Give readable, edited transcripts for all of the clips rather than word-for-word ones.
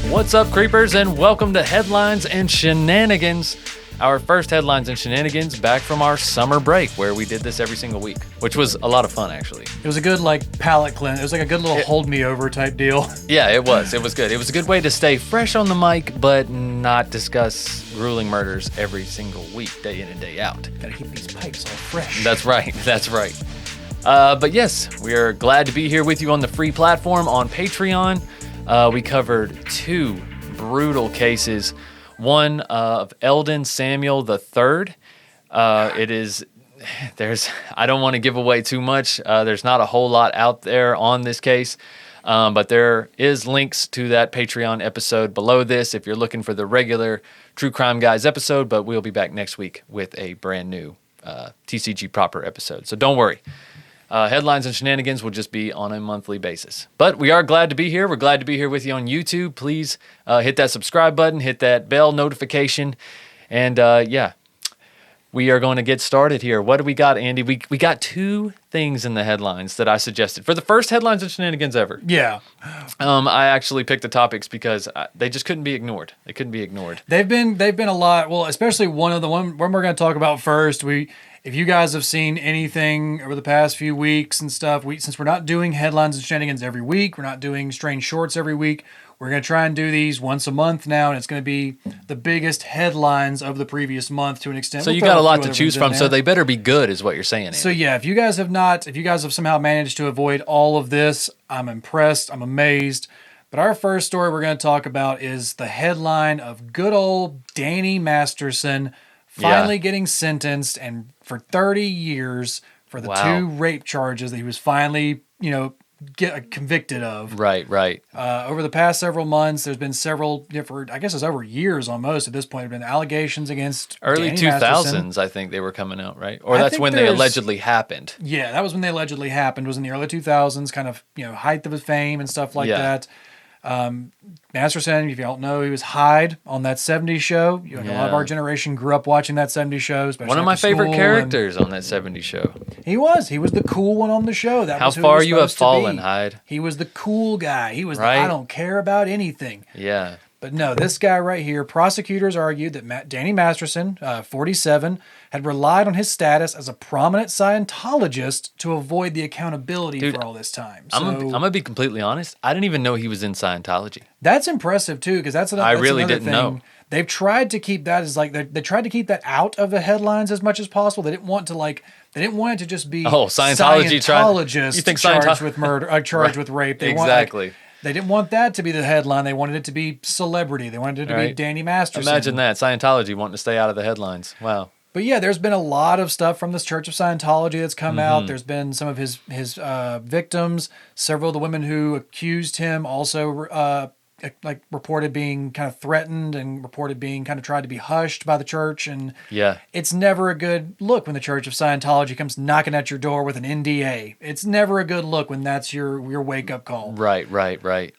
What's up, creepers, and welcome to Headlines and Shenanigans. Our first Headlines and Shenanigans back from our summer break, where we did this every single week, which was a lot of fun, actually. It was a good, palate cleanse. It was like a good little hold me over type deal. Yeah, it was. It was good. It was a good way to stay fresh on the mic, but not discuss grueling murders every single week, day in and day out. Gotta keep these pipes all fresh. That's right. That's right. But yes, we are glad to be here with you on the free platform on Patreon. We covered two brutal cases. One of Eldon Samuel III. I don't want to give away too much. There's not a whole lot out there on this case, but there is links to that Patreon episode below this if you're looking for the regular True Crime Guys episode, but we'll be back next week with a brand new TCG proper episode. So don't worry. Headlines and Shenanigans will just be on a monthly basis. But we are glad to be here. We're glad to be here with you on YouTube. Please hit that subscribe button, hit that bell notification. And we are going to get started here. What do we got, Andy? We got two things in the headlines that I suggested for the first Headlines and Shenanigans ever. Yeah. I actually picked the topics because they just couldn't be ignored. They couldn't be ignored. They've been a lot. Well, especially one we're going to talk about first. If you guys have seen anything over the past few weeks and stuff, since we're not doing Headlines and Shenanigans every week, we're not doing Strange Shorts every week, we're going to try and do these once a month now, and it's going to be the biggest headlines of the previous month to an extent. So you got a lot to choose from, so they better be good is what you're saying, Andy. So yeah, if you guys have somehow managed to avoid all of this, I'm impressed, I'm amazed. But our first story we're going to talk about is the headline of good old Danny Masterson finally getting sentenced and for 30 years for the two rape charges that he was finally, get convicted of. Right. Over the past several months, there's been several different, I guess it's over years almost at this point, there have been allegations against early Danny 2000s, Masterson. I think they were coming out, right? Or that's when they allegedly happened. Yeah, that was when they allegedly happened, was in the early 2000s, kind of, height of his fame and stuff like that. Masterson, if you don't know, he was Hyde on that 70s show. A lot of our generation grew up watching that 70s show. One of my favorite characters on that 70s show. He was the cool one on the show. How far you have fallen, Hyde. He was the cool guy. He was right? I don't care about anything. Yeah. But no, this guy right here, prosecutors argued that Danny Masterson, 47, had relied on his status as a prominent Scientologist to avoid the accountability for all this time. So, I'm going to be completely honest. I didn't even know he was in Scientology. That's impressive, too, because that's another didn't thing. know. They've tried to keep that as they tried to keep that out of the headlines as much as possible. They didn't want it to just be Scientologists you think charged with murder, charged with rape. Exactly. They didn't want that to be the headline. They wanted it to be celebrity. They wanted it to be Danny Masterson. Imagine that. Scientology wanting to stay out of the headlines. Wow. But yeah, there's been a lot of stuff from this Church of Scientology that's come out. There's been some of his victims. Several of the women who accused him also reported being kind of threatened and reported being kind of tried to be hushed by the church. And it's never a good look when the Church of Scientology comes knocking at your door with an NDA. It's never a good look when that's your wake up call. Right.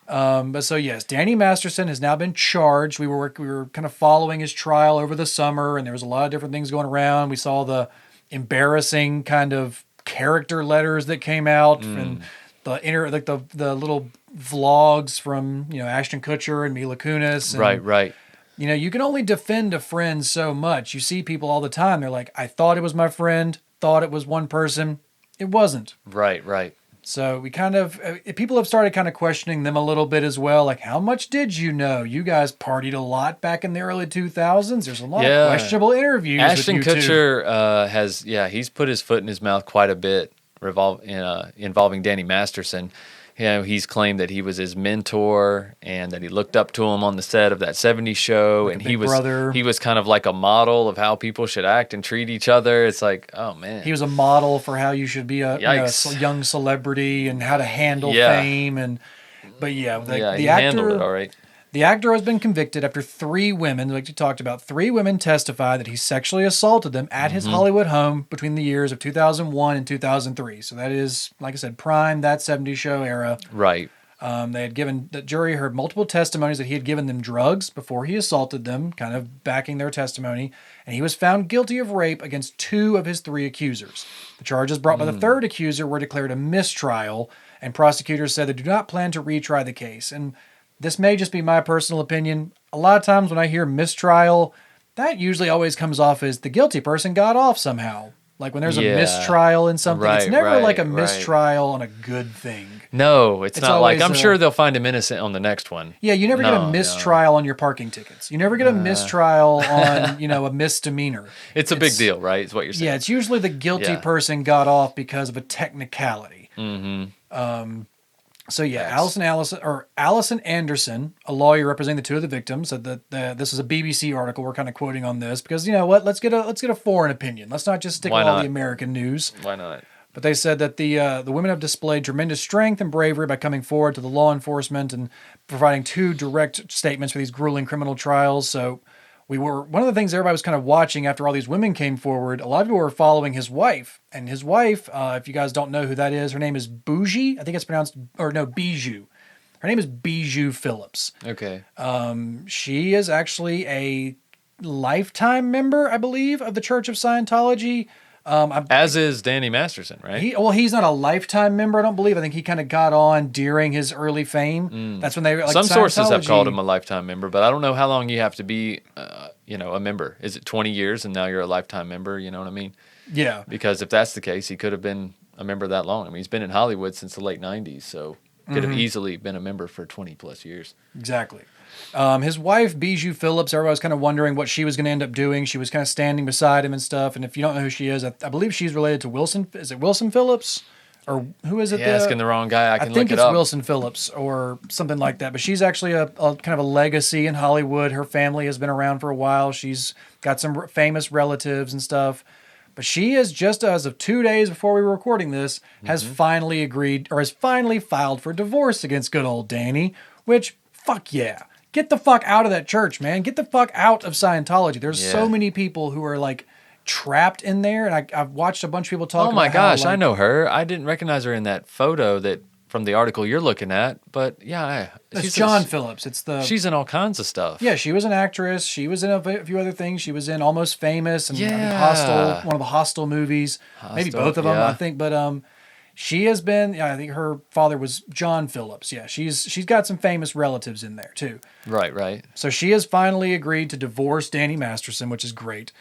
But so yes, Danny Masterson has now been charged. We were kind of following his trial over the summer, and there was a lot of different things going around. We saw the embarrassing kind of character letters that came out and the little vlogs from Ashton Kutcher and Mila Kunis. And, right. You can only defend a friend so much. You see people all the time. They're like, I thought it was my friend. Thought it was one person. It wasn't. Right. So we people have started kind of questioning them a little bit as well. Like, how much did you know? You guys partied a lot back in the early 2000s. There's a lot of questionable interviews. Ashton with you Kutcher he's put his foot in his mouth quite a bit involving Danny Masterson. He's claimed that he was his mentor and that he looked up to him on the set of that 70s show, and he was kind of like a model of how people should act and treat each other. It's like, oh man, he was a model for how you should be a young celebrity and how to handle fame. The he actor handled it all right. The actor has been convicted after 3 women, like you talked about, 3 women testified that he sexually assaulted them at his Hollywood home between the years of 2001 and 2003. So that is, like I said, prime, that 70s show era. Right. The jury heard multiple testimonies that he had given them drugs before he assaulted them, kind of backing their testimony, and he was found guilty of rape against 2 of his 3 accusers. The charges brought by the 3rd accuser were declared a mistrial, and prosecutors said they do not plan to retry the case. And this may just be my personal opinion. A lot of times when I hear mistrial, that usually always comes off as the guilty person got off somehow. Like when there's a mistrial in something, it's never like a mistrial on a good thing. No, it's not like, I'm sure they'll find him innocent on the next one. Yeah, you never get a mistrial on your parking tickets. You never get a mistrial on, a misdemeanor. It's a big deal, right? Is what you're saying. Yeah, it's usually the guilty person got off because of a technicality. So yeah, Allison Anderson, a lawyer representing the 2 of the victims, said that this is a BBC article. We're kind of quoting on this because you know what? Let's get a foreign opinion. Let's not just stick with all the American news. Why not? But they said that the women have displayed tremendous strength and bravery by coming forward to the law enforcement and providing 2 direct statements for these grueling criminal trials. So one of the things everybody was kind of watching after all these women came forward, a lot of people were following his wife. And his wife, if you guys don't know who that is, her name is Bijou. I think it's pronounced, Bijou. Her name is Bijou Phillips. Okay. She is actually a lifetime member, I believe, of the Church of Scientology. As is Danny Masterson, right? He's not a lifetime member, I don't believe. I think he kind of got on during his early fame. That's when they some sources have called him a lifetime member, but I don't know how long you have to be, a member. Is it 20 years and now you're a lifetime member? You know what I mean? Yeah. Because if that's the case, he could have been a member that long. I mean, he's been in Hollywood since the late 90s, so could have easily been a member for 20 plus years. Exactly. His wife, Bijou Phillips, everybody was kind of wondering what she was going to end up doing. She was kind of standing beside him and stuff. And if you don't know who she is, I believe she's related to Wilson. Is it Wilson Phillips? Or who is it? You're asking the wrong guy. I can look it up. I think it's Wilson Phillips or something like that. But she's actually a kind of a legacy in Hollywood. Her family has been around for a while. She's got some famous relatives and stuff. But she is, just as of 2 days before we were recording this, has finally agreed or has finally filed for divorce against good old Danny, which, fuck yeah. Get the fuck out of that church, man. Get the fuck out of Scientology. There's so many people who are like trapped in there, and I've watched a bunch of people talk about Oh my gosh, how, I know her. I didn't recognize her in that photo that from the article you're looking at, but yeah. It's John Phillips. She's in all kinds of stuff. Yeah, she was an actress. She was in a few other things. She was in Almost Famous and I think Hostel, one of the Hostel movies. Maybe both of them, I think. But she has been, I think her father was John Phillips. Yeah, she's got some famous relatives in there too. Right. So she has finally agreed to divorce Danny Masterson, which is great.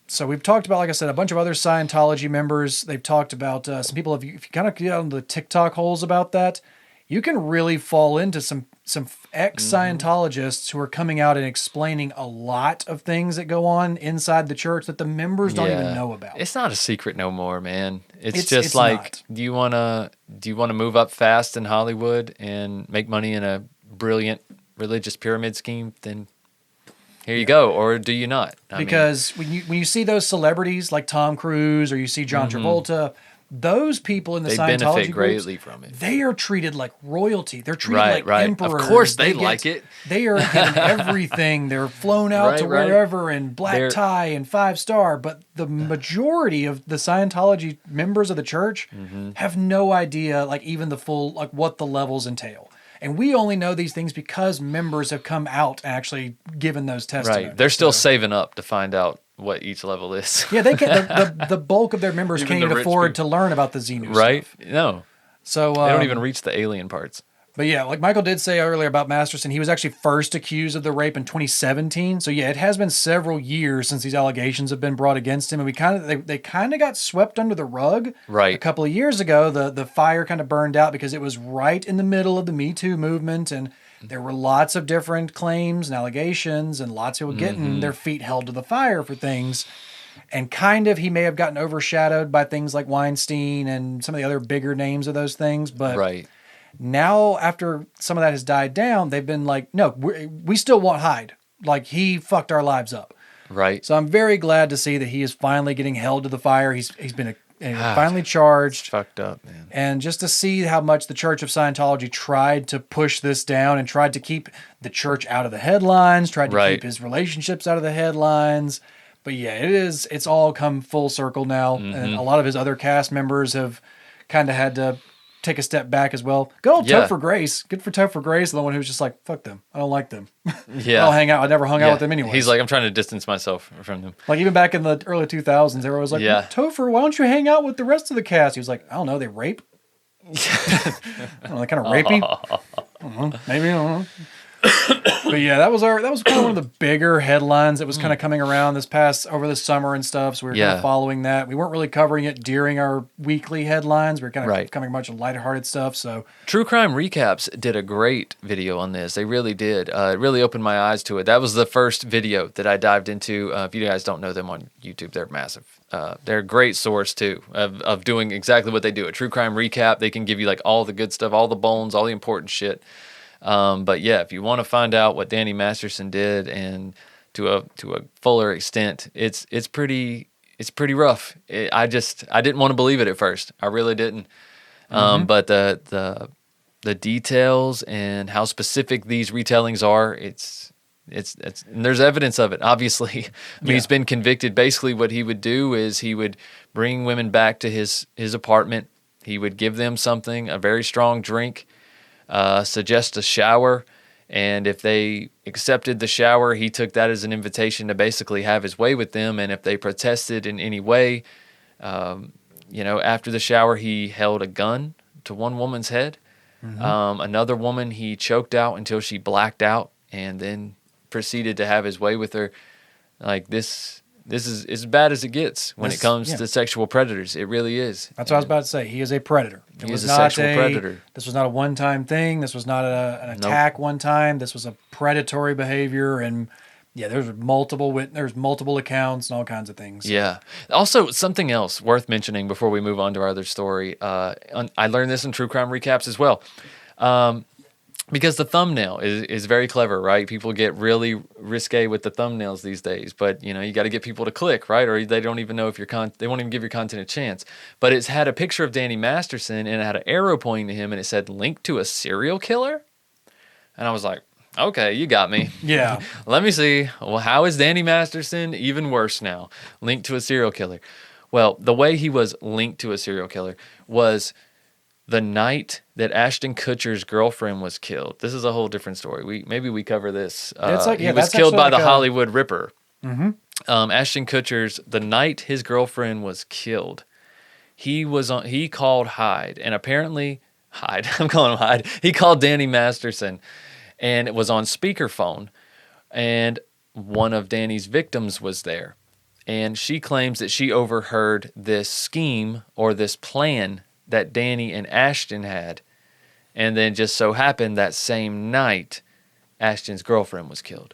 So we've talked about, like I said, a bunch of other Scientology members. They've talked about some people, if you kind of get on the TikTok holes about that, you can really fall into some ex-Scientologists who are coming out and explaining a lot of things that go on inside the church that the members don't even know about. It's not a secret no more, man. It's just like, do you want to move up fast in Hollywood and make money in a brilliant religious pyramid scheme? Then here you go, or do you not? Because when you see those celebrities like Tom Cruise or you see John Travolta, those people in the Scientology benefit groups, greatly from it. They are treated like royalty. They're treated like emperors. Of course they like it. They are given everything. They're flown out to wherever in black tie and 5-star. But the majority of the Scientology members of the church have no idea, like even the full, like what the levels entail. And we only know these things because members have come out and actually given those testimonies. Right. They're still saving up to find out what each level is. Yeah, they can. The bulk of their members can't even afford to learn about the Xenu right? stuff. No. So they don't even reach the alien parts. But yeah, like Michael did say earlier about Masterson, he was actually first accused of the rape in 2017. So yeah, it has been several years since these allegations have been brought against him, and they kind of got swept under the rug. Right. A couple of years ago, the fire kind of burned out because it was right in the middle of the Me Too movement, and there were lots of different claims and allegations, and lots of people getting their feet held to the fire for things. And kind of he may have gotten overshadowed by things like Weinstein and some of the other bigger names of those things, but now, after some of that has died down, they've been like, no, we still want Hyde. Like, he fucked our lives up. Right. So I'm very glad to see that he is finally getting held to the fire. He's been finally charged. It's fucked up, man. And just to see how much the Church of Scientology tried to push this down and tried to keep the church out of the headlines, tried to keep his relationships out of the headlines. But yeah, it's all come full circle now. And a lot of his other cast members have kind of had to take a step back as well. Good old Yeah. Topher Grace. Good for Topher Grace, the one who's just like, fuck them. I don't like them. Yeah. I don't hang out. I never hung out with them anyway. He's like, I'm trying to distance myself from them. Like even back in the early 2000s, everyone was like, Yeah. Topher, why don't you hang out with the rest of the cast? He was like, I don't know, they rape. I don't know, kind of rapey. I don't know, maybe I don't know. But yeah, that was kind of one of the bigger headlines that was kind of coming around over the summer and stuff. So we were kind of following that. We weren't really covering it during our weekly headlines. We were kind of covering a bunch of lighthearted stuff. So True Crime Recaps did a great video on this. They really did. It really opened my eyes to it. That was the first video that I dived into. If you guys don't know them on YouTube, they're massive. They're a great source too of doing exactly what they do. A True Crime Recap, they can give you like all the good stuff, all the bones, all the important shit. But yeah, if you want to find out what Danny Masterson did and to a fuller extent, it's pretty rough. I didn't want to believe it at first. I really didn't. But the details and how specific these retellings are, it's and there's evidence of it. Obviously, I mean, he's been convicted. Basically, what he would do is he would bring women back to his apartment. He would give them something, a very strong drink. Suggest a shower, and if they accepted the shower, he took that as an invitation to basically have his way with them. And if they protested in any way, after the shower, he held a gun to one woman's head. Another woman he choked out until she blacked out, and then proceeded to have his way with her. Like this is as bad as it gets when it comes to sexual predators. It really is. That's what I was about to say. He is a predator. He is a sexual predator. This was not a one-time thing. This was not an attack one time. This was a predatory behavior. And yeah, there's multiple accounts and all kinds of things. Yeah. Also, something else worth mentioning before we move on to our other story. I learned this in True Crime Recaps as well. Because the thumbnail is very clever, right? People get really risque with the thumbnails these days, but you got to get people to click, right? Or they don't even know if they won't even give your content a chance. But it's had a picture of Danny Masterson, and it had an arrow pointing to him, and it said link to a serial killer. And I was like, okay, you got me. Yeah. Let me see. Well, how is Danny Masterson even worse now? Linked to a serial killer. Well, the way he was linked to a serial killer was the night that Ashton Kutcher's girlfriend was killed. This is a whole different story. Maybe we cover this. He was killed by the Hollywood Ripper. Mm-hmm. Ashton Kutcher's, the night his girlfriend was killed, he called Hyde, and apparently I'm calling him Hyde. He called Danny Masterson, and it was on speakerphone, and one of Danny's victims was there, and she claims that she overheard this scheme or this plan that Danny and Ashton had, and then just so happened that same night, Ashton's girlfriend was killed.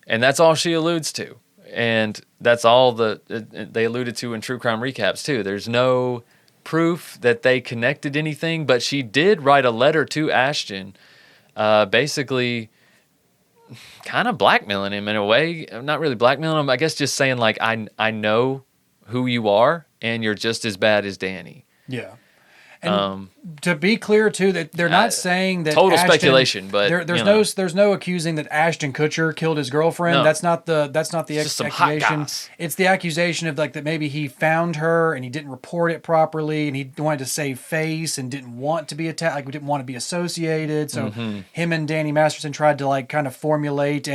And that's all she alludes to. And that's all they alluded to in True Crime Recaps, too. There's no proof that they connected anything, but she did write a letter to Ashton, basically kind of blackmailing him in a way. Not really blackmailing him, I guess just saying, like, I know who you are, and you're just as bad as Danny. Yeah. And to be clear too, that they're not saying that total Ashton, speculation, but there's no accusing that Ashton Kutcher killed his girlfriend. No. That's not the Just some hot accusation. goss. It's the accusation of like that maybe he found her and he didn't report it properly, and he wanted to save face and didn't want to be attacked, like we didn't want to be associated. So him and Danny Masterson tried to like kind of formulate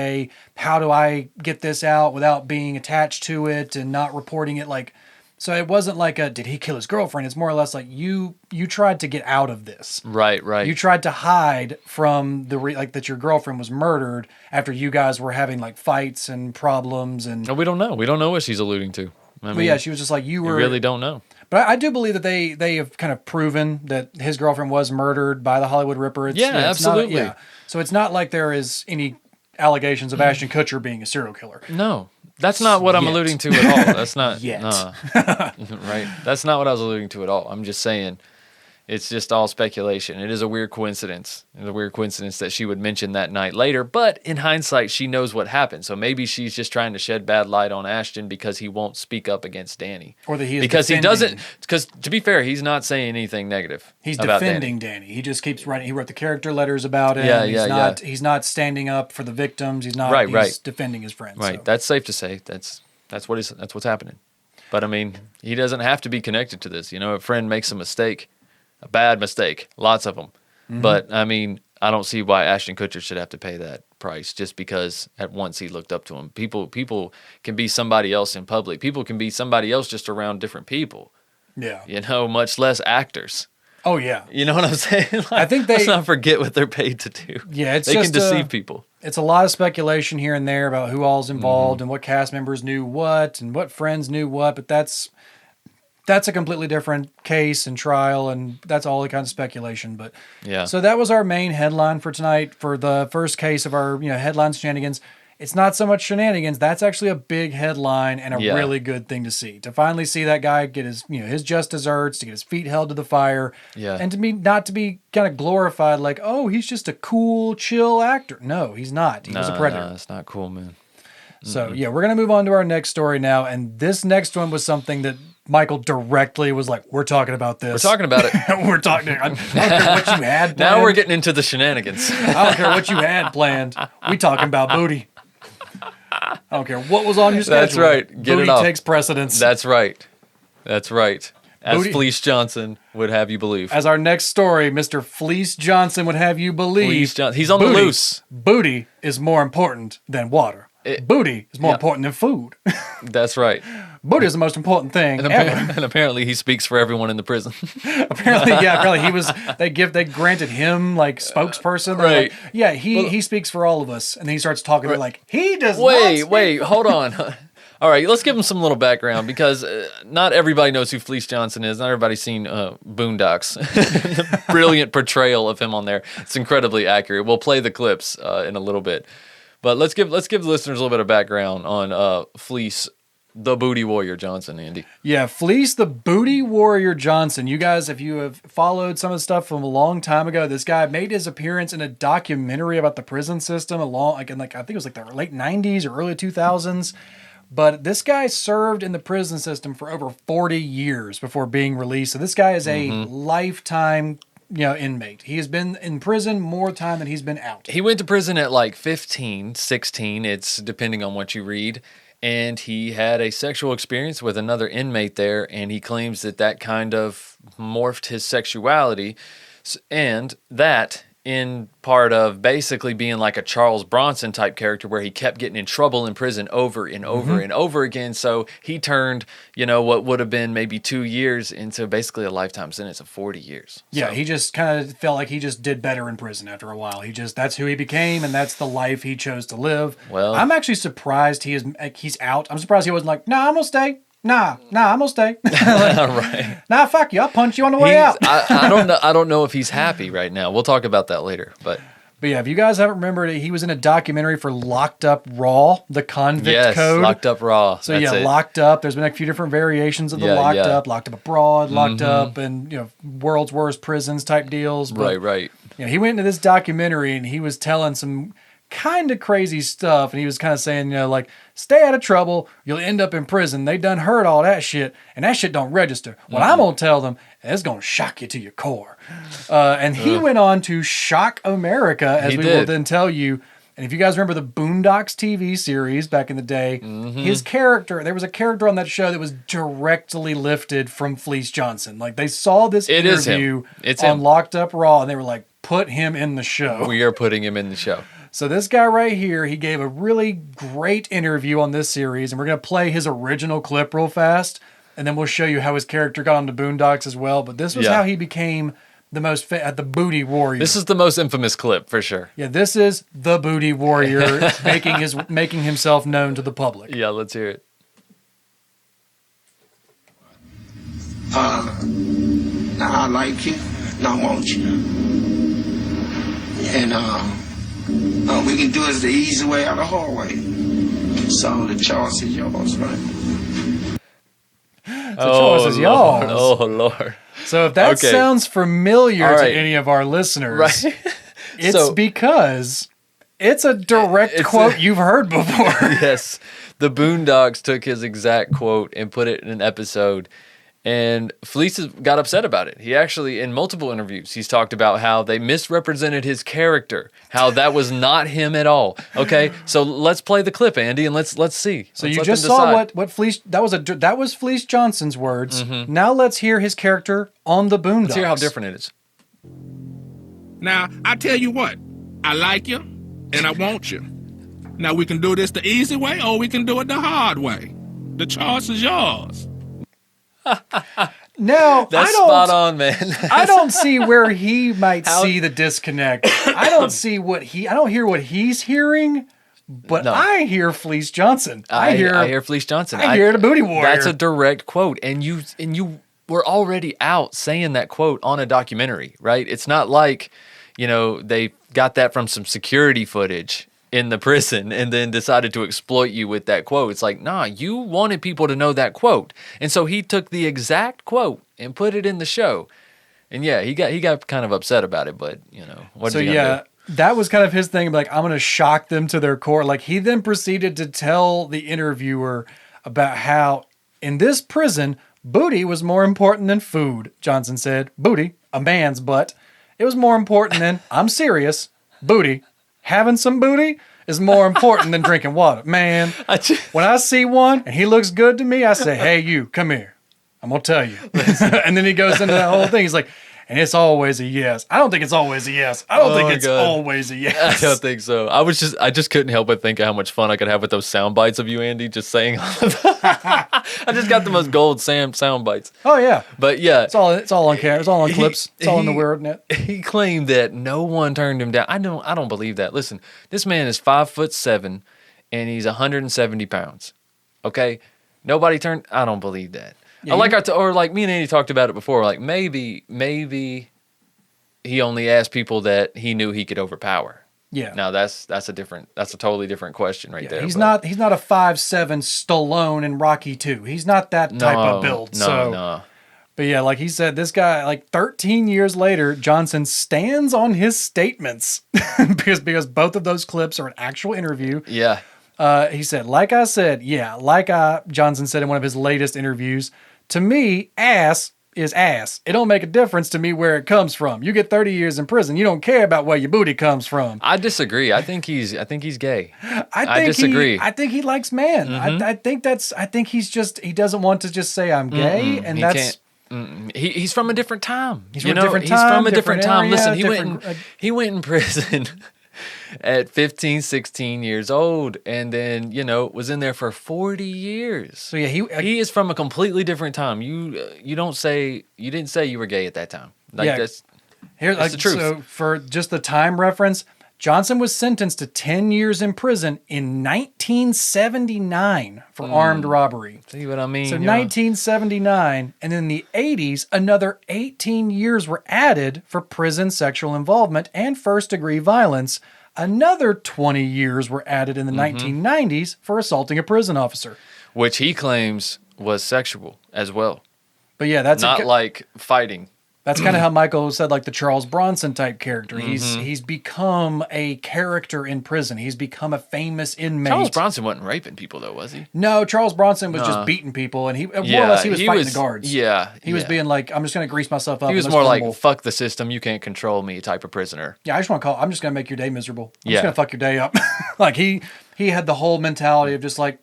how do I get this out without being attached to it and not reporting it like. So it wasn't like did he kill his girlfriend? It's more or less like you tried to get out of this. Right. You tried to hide from that your girlfriend was murdered after you guys were having like fights and problems and. No, we don't know. We don't know what she's alluding to. I mean, yeah, she was just like you were. We really don't know. But I do believe that they have kind of proven that his girlfriend was murdered by the Hollywood Ripper. It's absolutely. Not so it's not like there is any allegations of Ashton Kutcher being a serial killer. No. That's not what I'm alluding to at all. That's not yet. Right. That's not what I was alluding to at all. I'm just saying it's just all speculation. It is a weird coincidence. It's a weird coincidence that she would mention that night later. But in hindsight, she knows what happened. So maybe she's just trying to shed bad light on Ashton because he won't speak up against Danny. Or that he is because defending. he doesn't. Because to be fair, he's not saying anything negative. He's about defending Danny. He just keeps writing. He wrote the character letters about him. He's not standing up for the victims. He's not. He's defending his friends. Right. So. That's safe to say. That's what's happening. But I mean, he doesn't have to be connected to this. A friend makes a mistake. A bad mistake. Lots of them. Mm-hmm. But, I mean, I don't see why Ashton Kutcher should have to pay that price just because at once he looked up to him. People can be somebody else in public. People can be somebody else just around different people. Yeah. You know, much less actors. Oh, yeah. You know what I'm saying? Like, I think let's not forget what they're paid to do. Yeah, they can deceive people. It's a lot of speculation here and there about who all's involved and what cast members knew what and what friends knew what, but that's a completely different case and trial, and that's all the kind of speculation. But yeah. So that was our main headline for tonight for the first case of our headlines Shenanigans. It's not so much Shenanigans. That's actually a big headline and a really good thing to see. To finally see that guy get his his just desserts, to get his feet held to the fire, and to be not to be kind of glorified like, oh, he's just a cool, chill actor. No, he's not. He was a predator. No, that's not cool, man. So yeah, we're gonna move on to our next story now, and this next one was something that Michael directly was like, "We're talking about this. We're talking about it. We're talking. I don't care what you had planned. Now we're getting into the shenanigans. I don't care what you had planned. We talking about booty. I don't care what was on your schedule. That's right. Get booty it off. takes precedence. That's right. That's right. As Booty. Fleece Johnson would have you believe. As our next story, Mr. Fleece Johnson would have you believe. Fleece Johnson. He's on the loose. Booty is more important than water. Booty is more important than food. That's right. Booty is the most important thing ever. And apparently he speaks for everyone in the prison. Apparently he was. They granted him like spokesperson. Right. Like, he speaks for all of us, and then he starts talking. They're like, he does. Wait, hold on. All right, let's give him some little background because not everybody knows who Fleece Johnson is. Not everybody's seen Boondocks. The brilliant portrayal of him on there. It's incredibly accurate. We'll play the clips in a little bit. But let's give the listeners a little bit of background on Fleece, the Booty Warrior Johnson, Andy. Yeah, Fleece, the Booty Warrior Johnson. You guys, if you have followed some of the stuff from a long time ago, this guy made his appearance in a documentary about the prison system I think it was like the late 90s or early 2000s. But this guy served in the prison system for over 40 years before being released. So this guy is a lifetime inmate. He has been in prison more time than he's been out. He went to prison at like 15, 16. It's depending on what you read. And he had a sexual experience with another inmate there. And he claims that kind of morphed his sexuality. And that in part of basically being like a Charles Bronson type character where he kept getting in trouble in prison over and over and over again. So he turned, what would have been maybe 2 years into basically a lifetime sentence of 40 years. Yeah, so, he just kind of felt like he just did better in prison after a while. That's who he became, and that's the life he chose to live. Well, I'm actually surprised he's out. I'm surprised he wasn't like, nah, I'm going to stay. Nah, I'm gonna stay. right. Nah, fuck you. I'll punch you on the way out. I don't know if he's happy right now. We'll talk about that later. But yeah, if you guys haven't remembered it, he was in a documentary for Locked Up Raw, the convict code. Locked Up Raw. So Locked Up. There's been a few different variations of the Locked Up Abroad, Locked Up, and world's worst prisons type deals. But, right. He went into this documentary and he was telling some kind of crazy stuff, and he was kind of saying, like, stay out of trouble, you'll end up in prison. They done heard all that shit, and that shit don't register. What I'm gonna tell them, it's gonna shock you to your core. And he went on to shock America, as we will then tell you. And if you guys remember the Boondocks TV series back in the day, his character, there was a character on that show that was directly lifted from Fleece Johnson. Like, they saw this interview on Locked Up Raw, and they were like, put him in the show. We are putting him in the show. So this guy right here, he gave a really great interview on this series, and we're going to play his original clip real fast, and then we'll show you how his character got onto Boondocks as well. But this was how he became the most the Booty Warrior. This is the most infamous clip for sure. Yeah, this is the Booty Warrior making himself known to the public. Yeah, let's hear it. Now I like you, now I want you. And we can do it the easy way or the hard way. So the choice is yours, right? The choice is yours. Oh, Lord. So if that sounds familiar to any of our listeners, it's because it's a direct quote you've heard before. Yes. The Boondocks took his exact quote and put it in an episode. And Fleece got upset about it. He actually, in multiple interviews, he's talked about how they misrepresented his character, how that was not him at all. Okay, so let's play the clip, Andy, and let's see. So Let's you let just them saw decide. what Fleece that was Fleece Johnson's words. Mm-hmm. Now let's hear his character on the Boondocks. Let's hear how different it is. Now, I tell you what, I like you and I want you. Now, we can do this the easy way or we can do it the hard way. The choice is yours. Now, That's spot on, man. I don't see where he might see the disconnect. I don't hear what he's hearing, but No. I hear Fleece Johnson. I hear Fleece Johnson. I hear the Booty Warrior. That's a direct quote, and you were already out saying that quote on a documentary, right? It's not like, they got that from some security footage in the prison and then decided to exploit you with that quote. It's like, nah, you wanted people to know that quote. And so he took the exact quote and put it in the show. And yeah, he got kind of upset about it, but what So did he yeah, that was kind of his thing. Like, I'm going to shock them to their core. Like, he then proceeded to tell the interviewer about how in this prison, booty was more important than food. Johnson said, booty, a man's butt. It was more important than, I'm serious, booty. Having some booty is more important than drinking water. Man, when I see one and he looks good to me, I say, hey, you, come here. I'm going to tell you. And then he goes into that whole thing. He's like, and it's always a yes. I don't think it's always a yes. I don't think it's always a yes. I don't think so. I just couldn't help but think of how much fun I could have with those sound bites of you, Andy, just saying all of that. I just got the most gold sound bites. Oh, yeah. But yeah. It's all on camera. It's all on clips. It's all on the weird net. He claimed that no one turned him down. I don't believe that. Listen, this man is 5'7" and he's 170 pounds. Okay? Nobody turned. I don't believe that. Yeah, or like me and Andy talked about it before. Like maybe he only asked people that he knew he could overpower. Yeah. Now that's a totally different question right there. He's not a 5'7" Stallone in Rocky 2. He's not that type of build. No. But yeah, like he said, this guy, like 13 years later, Johnson stands on his statements because both of those clips are an actual interview. Yeah. He said, Johnson said in one of his latest interviews, to me, ass is ass. It don't make a difference to me where it comes from. You get 30 years in prison. You don't care about where your booty comes from. I disagree. I think he's gay. I disagree. I think he likes men. Mm-hmm. I think he doesn't want to just say I'm gay. And that's. He's from a different time. He's from a different time. Listen, he went in prison at 15, 16 years old, and then was in there for 40 years. So yeah, he is from a completely different time. You didn't say you were gay at that time. That's the truth. So for just the time reference, Johnson was sentenced to 10 years in prison in 1979 for armed robbery. See what I mean? So 1979, and in the 80s, another 18 years were added for prison sexual involvement and first-degree violence. Another 20 years were added in the 1990s for assaulting a prison officer. Which he claims was sexual as well. But yeah, that's not like fighting. That's kind of how Michael said, like the Charles Bronson type character. He's become a character in prison. He's become a famous inmate. Charles Bronson wasn't raping people though, was he? No, Charles Bronson was just beating people, and more or less he was fighting the guards. Yeah, he was being like, I'm just going to grease myself up. He was more like, fuck the system, you can't control me type of prisoner. Yeah, I'm just going to make your day miserable. I'm just going to fuck your day up. Like he had the whole mentality of just like,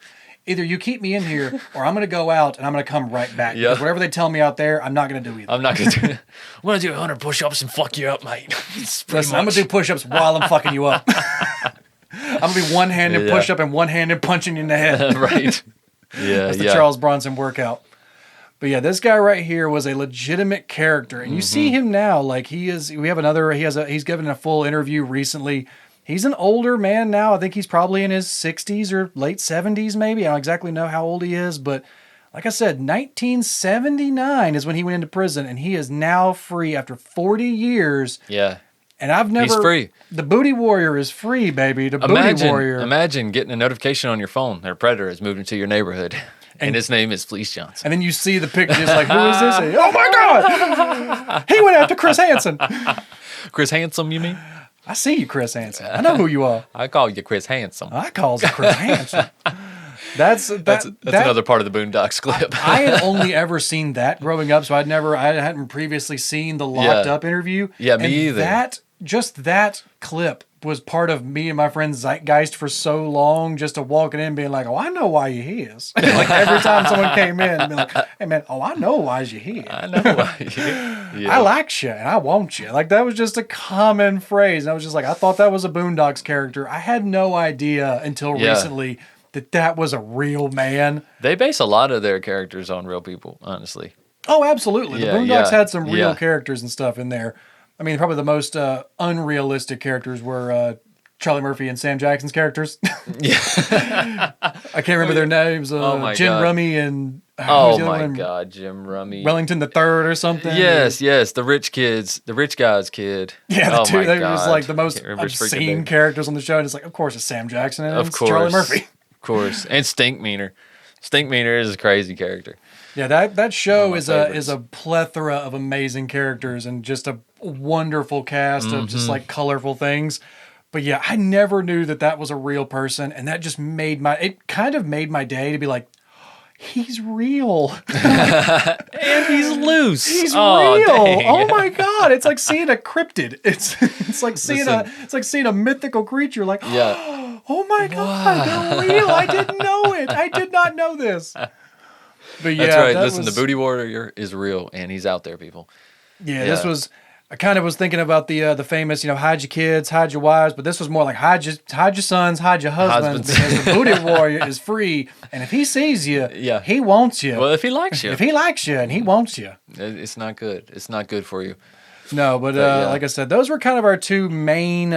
either you keep me in here or I'm going to go out and I'm going to come right back. Yeah. Because whatever they tell me out there, I'm not going to do either. I'm not going to do it. I'm going to do 100 push-ups and fuck you up, mate. Listen, I'm going to do push-ups while I'm fucking you up. I'm going to be one-handed push-up and one-handed punching you in the head. Right. Yeah, That's the Charles Bronson workout. But yeah, this guy right here was a legitimate character. And you see him now, like he's given a full interview recently. He's an older man now. I think he's probably in his 60s or late 70s maybe. I don't exactly know how old he is, but like I said, 1979 is when he went into prison, and he is now free after 40 years. Yeah. And he's free. The Booty Warrior is free, baby. Booty Warrior. Imagine getting a notification on your phone that a predator has moved into your neighborhood. And his name is Fleece Johnson. And then you see the pictures like, who is this? Oh my God! He went after Chris Hansen. Chris Handsome, you mean? I see you, Chris Hansen. I know who you are. I call you Chris Handsome. I calls you Chris Hansen. That's another part of the Boondocks clip. I had only ever seen that growing up, so I hadn't previously seen the Locked Up interview. Yeah, me either. That clip was part of me and my friend's zeitgeist for so long, just to walking in being like, oh, I know why you're here. Like every time someone came in and be like, hey man, oh, I know why you're here. I know why you're here. Yeah. I like you and I want you. Like that was just a common phrase. And I was just like, I thought that was a Boondocks character. I had no idea until recently that was a real man. They base a lot of their characters on real people, honestly. Oh, absolutely. Yeah, The Boondocks had some real yeah. characters and stuff in there. I mean, probably the most unrealistic characters were Charlie Murphy and Sam Jackson's characters. Yeah. I can't remember their names. Jim God. Rummy and Oh my God, Jim Rummy. Wellington the Third or something. Yes, the rich guy's kid. Yeah, the two. They were just like the most Can't remember his freaking obscene name. characters on the show. And it's like, of course, it's Sam Jackson and Of it's course, Charlie Murphy. Of course, and Stinkmeaner. Stinkmeaner is a crazy character. Yeah, that show One is of my a favorites. plethora of amazing characters and just a wonderful cast of just like colorful things. But yeah, I never knew that was a real person, and that just it kind of made my day to be like, he's real. And he's loose. He's oh, real. dang. Oh my God. It's like seeing a cryptid. It's like seeing Listen. a mythical creature. Like, Yeah. oh my God, they're real. I didn't know it. I did not know this. But yeah, That's right. that Listen, was, the Booty Warrior is real, and he's out there, people. yeah, this was. I kind of was thinking about the famous, hide your kids, hide your wives, but this was more like hide your sons, hide your husbands, because the Booty Warrior is free, and if he sees you, he wants you. Well, if he likes you. If he likes you and he wants you. It's not good. It's not good for you. No, but yeah. like I said, those were kind of our two main,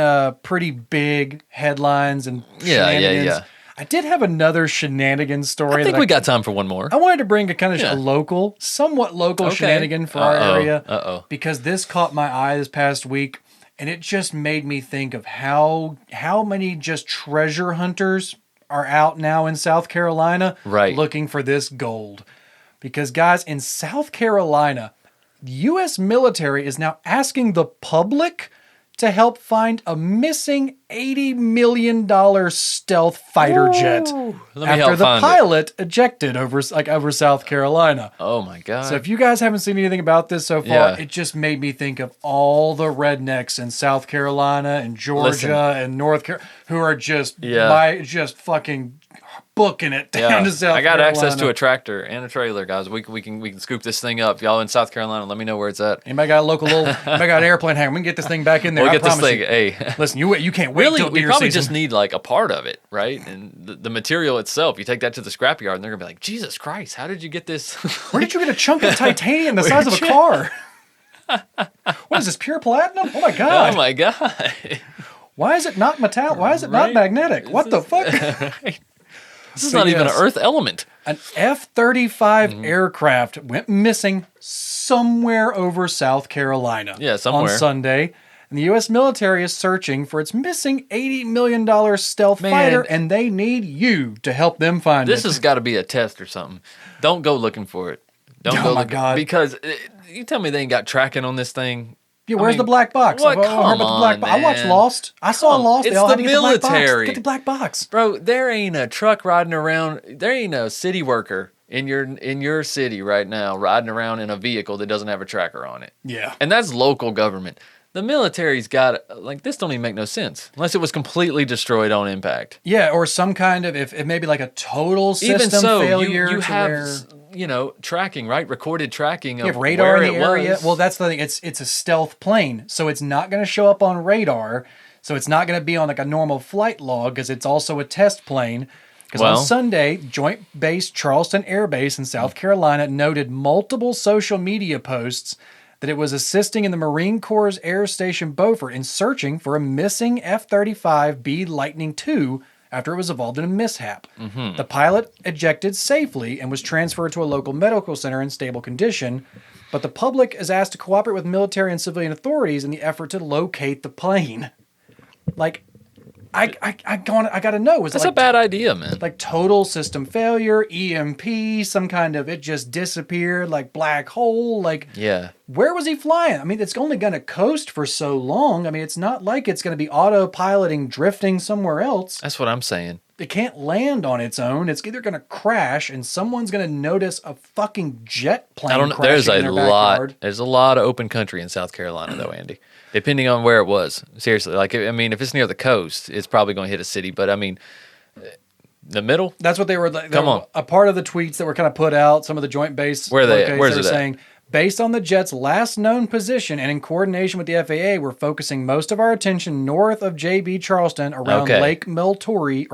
pretty big headlines and shenanigans. Yeah. I did have another shenanigans story. I think we got time for one more. I wanted to bring a kind of somewhat local shenanigan for our area. Because this caught my eye this past week, and it just made me think of how many just treasure hunters are out now in South Carolina looking for this gold. Because guys, in South Carolina, the U.S. military is now asking the public to help find a missing $80 million stealth fighter jet after the pilot ejected over South Carolina. Oh my God. So if you guys haven't seen anything about this so far, it just made me think of all the rednecks in South Carolina and Georgia and North Carolina who are just fucking booking it down to South Carolina. I got access to a tractor and a trailer, guys. We can scoop this thing up. Y'all in South Carolina, let me know where it's at. Anybody got anybody got an airplane hangar? We can get this thing back in there. We'll I get this promise thing. you. Hey, listen, you can't wait really, till we deer probably season. just need like a part of it, right? And the material itself. You take that to the scrapyard, and they're gonna be like, Jesus Christ, how did you get this? Where did you get a chunk of titanium the size of a car? What is this, pure platinum? Oh my God. Oh my God. Why is it not metallic? Why is it not magnetic? What the fuck? This is not even an Earth element. An F-35 aircraft went missing somewhere over South Carolina. Yeah, somewhere. On Sunday. And the U.S. military is searching for its missing $80 million stealth fighter, and they need you to help them find it. This has got to be a test or something. Don't go looking for it. Don't go looking. God. Because you tell me they ain't got tracking on this thing. Yeah, where's the black box? What? I've heard about the black box. I watched Lost. I saw Lost. It's they all had the to get the black box. military. Get the black box. Bro, there ain't a truck riding around. There ain't a city worker in your city right now riding around in a vehicle that doesn't have a tracker on it. Yeah. And that's local government. The military's got, like, this don't even make no sense unless it was completely destroyed on impact. Yeah, or some kind of, if maybe like a total system Even so, failure. you have, tracking, right? Recorded tracking of you have radar where in the it area. was. Well, that's the thing. It's a stealth plane, so it's not going to show up on radar. So it's not going to be on like a normal flight log because it's also a test plane. Because on Sunday, Joint Base Charleston Air Base in South Carolina noted multiple social media posts that it was assisting in the Marine Corps' Air Station Beaufort in searching for a missing F-35B Lightning II after it was involved in a mishap. The pilot ejected safely and was transferred to a local medical center in stable condition, but the public is asked to cooperate with military and civilian authorities in the effort to locate the plane. Like, I gotta know. That's a bad idea, man. Like total system failure, EMP, some kind of it just disappeared, like black hole. Like, where was he flying? I mean, it's only going to coast for so long. I mean, it's not like it's going to be autopiloting, drifting somewhere else. That's what I'm saying. it can't land on its own. It's either going to crash and someone's going to notice a fucking jet plane I don't know. crashing There's in a their lot. backyard. There's a lot of open country in South Carolina, though, Andy. Depending on where it was. Seriously, like I mean, if it's near the coast, it's probably going to hit a city. But I mean, the middle. That's what they were. Come on. A part of the tweets that were kind of put out. Some of the Joint Base. Where are they at? locates, Where's they it were at? saying, based on the jet's last known position and in coordination with the FAA, we're focusing most of our attention north of JB Charleston around Okay. Lake Moultrie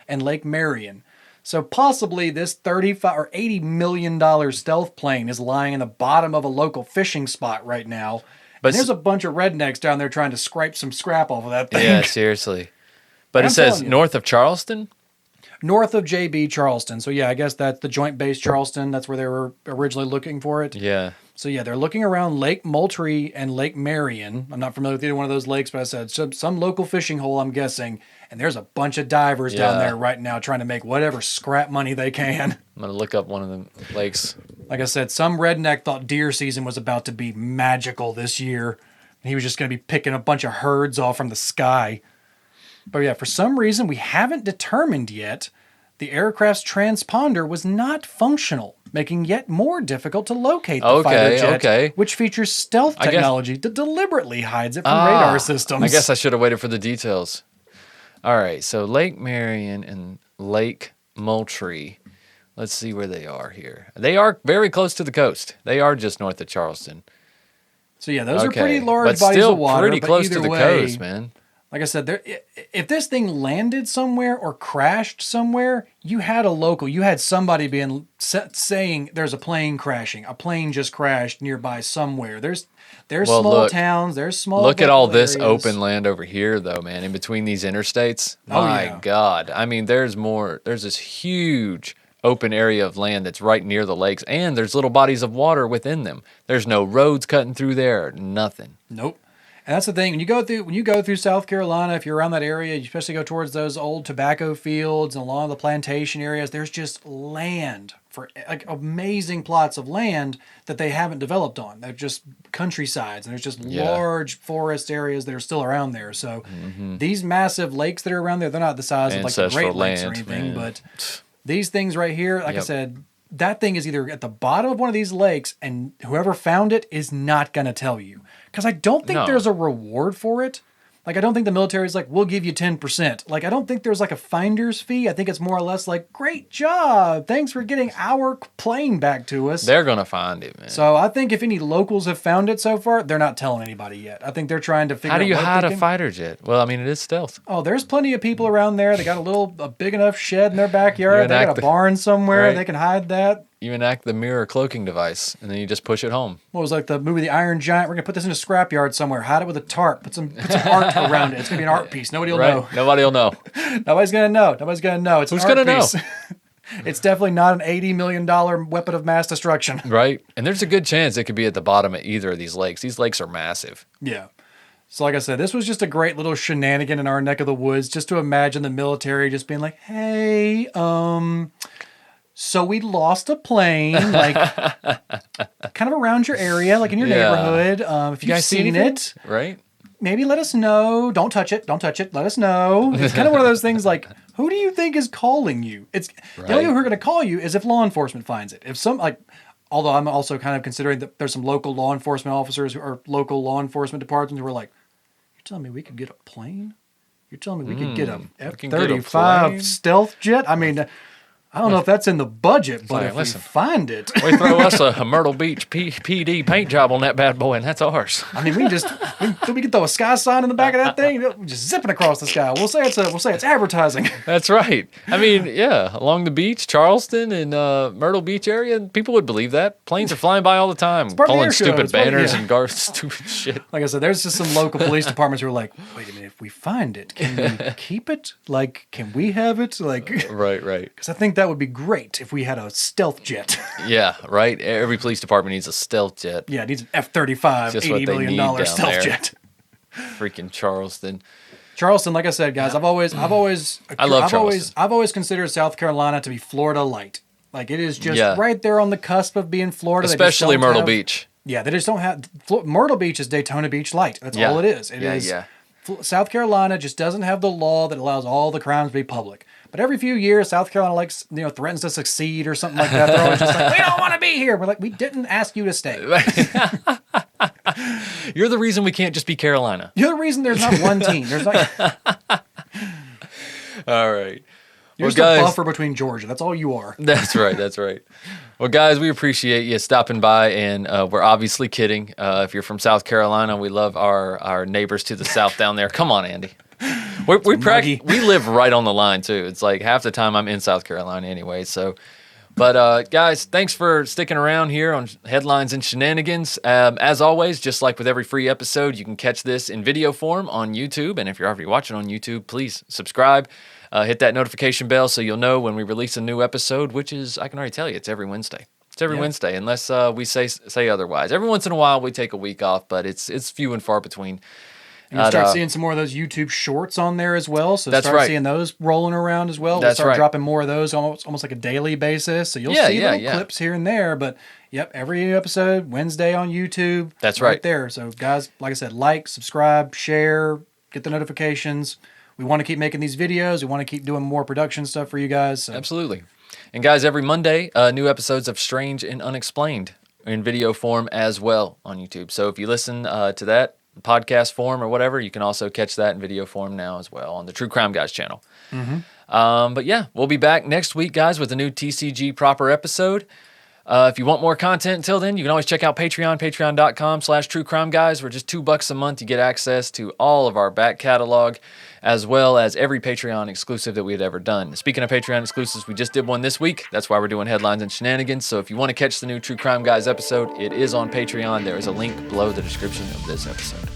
and Lake Marion. So possibly this $35 or $80 million stealth plane is lying in the bottom of a local fishing spot right now. But And there's a bunch of rednecks down there trying to scrape some scrap off of that thing. Yeah, seriously. But I'm it says telling you. north of Charleston. North of JB Charleston. So yeah, I guess that's the Joint Base Charleston. That's where they were originally looking for it. Yeah. So yeah, they're looking around Lake Moultrie and Lake Marion. I'm not familiar with either one of those lakes, but I said some local fishing hole, I'm guessing. And there's a bunch of divers down Yeah. there right now trying to make whatever scrap money they can. I'm gonna look up one of the lakes. Like I said, some redneck thought deer season was about to be magical this year. He was just going to be picking a bunch of herds off from the sky. But yeah, for some reason, we haven't determined yet, the aircraft's transponder was not functional, making yet more difficult to locate the fighter jet, which features stealth I guess- technology that deliberately hides it from radar systems. I guess I should have waited for the details. All right, so Lake Marion and Lake Moultrie. Let's see where they are here. They are very close to the coast. They are just north of Charleston. So yeah, those are pretty large but bodies still of water. pretty but close either to the way, coast, man. Like I said, if this thing landed somewhere or crashed somewhere, you had a local, you had somebody being saying there's a plane crashing. A plane just crashed nearby somewhere. There's Well, small look, towns. There's small. Look at all this areas. open land over here, though, man. In between these interstates, Oh, my yeah. God. I mean, there's more. There's this huge open area of land that's right near the lakes, and there's little bodies of water within them. There's no roads cutting through there. Nothing. Nope. And that's the thing. When you go through South Carolina, if you're around that area, you especially go towards those old tobacco fields and along the plantation areas, there's just land for like amazing plots of land that they haven't developed on. They're just countrysides, and there's just Yeah. large forest areas that are still around there. So these massive lakes that are around there, they're not the size of like the Ancestral Great Lakes or land, anything, man. but these things right here, like I Yep. said, that thing is either at the bottom of one of these lakes, and whoever found it is not going to tell you. Because I don't think No. there's a reward for it. Like, I don't think the military is like, we'll give you 10%. Like, I don't think there's like a finder's fee. I think it's more or less like, great job. Thanks for getting our plane back to us. They're going to find it, man. So I think if any locals have found it so far, they're not telling anybody yet. I think they're trying to figure out How do you what hide they a can- fighter jet? Well, I mean, it is stealth. Oh, there's plenty of people around there. They got a big enough shed in their backyard. They got enact a the- barn somewhere. Right. They can hide that. You enact the mirror cloaking device, and then you just push it home. What was like the movie The Iron Giant? We're gonna put this in a scrapyard somewhere. Hide it with a tarp. Put some art around it. It's gonna be an art piece. Nobody will Right? know. Nobody will know. Nobody's gonna know. Nobody's gonna know. It's Who's an art gonna know? piece. It's definitely not an $80 million weapon of mass destruction. Right? And there's a good chance it could be at the bottom of either of these lakes. These lakes are massive. Yeah. So like I said, this was just a great little shenanigan in our neck of the woods, just to imagine the military just being like, hey, so we lost a plane, like kind of around your area, like in your Yeah. neighborhood. If You you've guys see seen anything? it, Right? maybe let us know. Don't touch it. Don't touch it. Let us know. It's kind of one of those things like, who do you think is calling you? It's the only Right. people who are going to call you is if law enforcement finds it. If some like, although I'm also kind of considering that there's some local law enforcement officers or local law enforcement departments who are like, you're telling me we could get a plane? You're telling me we could get a can get a plane? F-35 stealth jet? I mean, I don't know if that's in the budget, but like, if listen. we find it, We throw us a Myrtle Beach PD paint job on that bad boy, and that's ours. I mean, we can throw a sky sign in the back of that thing, just zipping across the sky. We'll say it's advertising. That's right. I mean, yeah, along the beach, Charleston and Myrtle Beach area, people would believe that. Planes are flying by all the time, part of the pulling air show. stupid It's part of- banners yeah. and guard stupid shit. Like I said, there's just some local police departments who are like, wait a minute, if we find it, can we keep it? Like, can we have it? Like, Right. because I think that would be great if we had a stealth jet. Yeah, right. Every police department needs a stealth jet. Yeah, it needs an F-35, Just what $80 they million need down stealth there. jet. Freaking Charleston. Charleston, like I said, guys, I've always Charleston. considered South Carolina to be Florida light. Like it is just Yeah. right there on the cusp of being Florida. They just Especially don't Myrtle have- Beach. Yeah, they just don't have Myrtle Beach is Daytona Beach light. That's Yeah. all it is. It Yeah, is yeah. South Carolina just doesn't have the law that allows all the crimes to be public. But every few years, South Carolina threatens to succeed or something like that. They're always just like, we don't want to be here. We're like, we didn't ask you to stay. You're the reason we can't just be Carolina. You're the reason there's not one team. There's like, all right. you're just a buffer between Georgia. That's all you are. That's right. That's right. Well, guys, we appreciate you stopping by, and we're obviously kidding. If you're from South Carolina, we love our neighbors to the south down there. Come on, Andy. We live right on the line too. It's like half the time I'm in South Carolina anyway. So, but guys, thanks for sticking around here on Headlines and Shenanigans. As always, just like with every free episode, you can catch this in video form on YouTube. And if you're already watching on YouTube, please subscribe. Hit that notification bell so you'll know when we release a new episode, which is, I can already tell you, it's every Wednesday. It's every Wednesday, unless we say otherwise. Every once in a while, we take a week off, but it's few and far between. And you start seeing some more of those YouTube shorts on there as well. So that's start right. seeing those rolling around as well. We'll start dropping more of those almost like a daily basis. So you'll see little clips here and there. But yep, every episode, Wednesday on YouTube. That's right there. So guys, like I said, like, subscribe, share, get the notifications. We want to keep making these videos. We want to keep doing more production stuff for you guys. So. Absolutely. And guys, every Monday, new episodes of Strange and Unexplained in video form as well on YouTube. So if you listen to that, podcast form or whatever, you can also catch that in video form now as well on the True Crime Guys channel. But yeah, we'll be back next week, guys, with a new TCG proper episode. If you want more content until then, you can always check out Patreon, patreon.com/truecrimeguys. We're just $2 a month. You get access to all of our back catalog, as well as every Patreon exclusive that we had ever done. Speaking of Patreon exclusives, we just did one this week. That's why we're doing Headlines and Shenanigans. So if you want to catch the new True Crime Guys episode, it is on Patreon. There is a link below the description of this episode.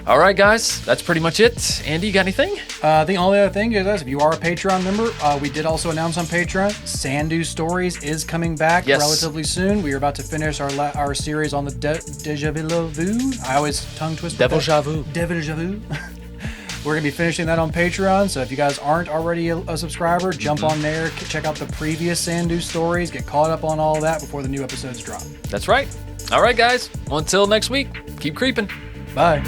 All right, guys, that's pretty much it. Andy, you got anything? The only other thing is, if you are a Patreon member, we did also announce on Patreon, Sandu Stories is coming back relatively soon. We are about to finish our series on the Deja Vu. I always tongue twist. Deja Vu. Deja Vu. We're going to be finishing that on Patreon, so if you guys aren't already a subscriber, jump on there, check out the previous Sandu Stories, get caught up on all that before the new episodes drop. That's right. All right, guys. Well, until next week, keep creeping. Bye.